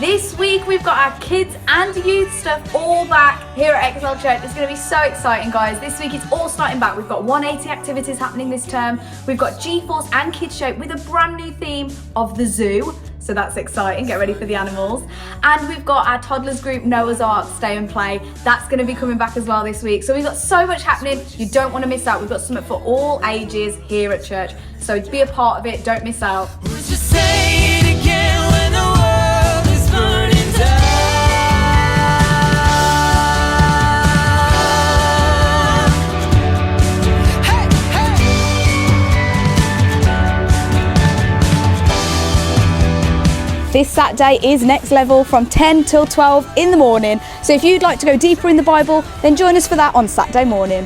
This week we've got our kids and youth stuff all back here at Excel Church. It's going to be so exciting, guys. This week it's all starting back. We've got 180 activities happening this term. We've got G-Force and Kids Show with a brand new theme of the zoo. So that's exciting, get ready for the animals. And we've got our toddlers group, Noah's Ark, Stay and Play. That's gonna be coming back as well this week. So we've got so much happening, you don't wanna miss out. We've got something for all ages here at church. So be a part of it, don't miss out. This Saturday is Next Level from 10 till 12 in the morning. So if you'd like to go deeper in the Bible, then join us for that on Saturday morning.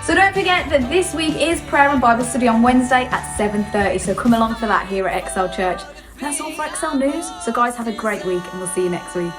So don't forget that this week is prayer and Bible study on Wednesday at 7:30. So come along for that here at Excel Church. And that's all for Excel News. So guys, have a great week and we'll see you next week.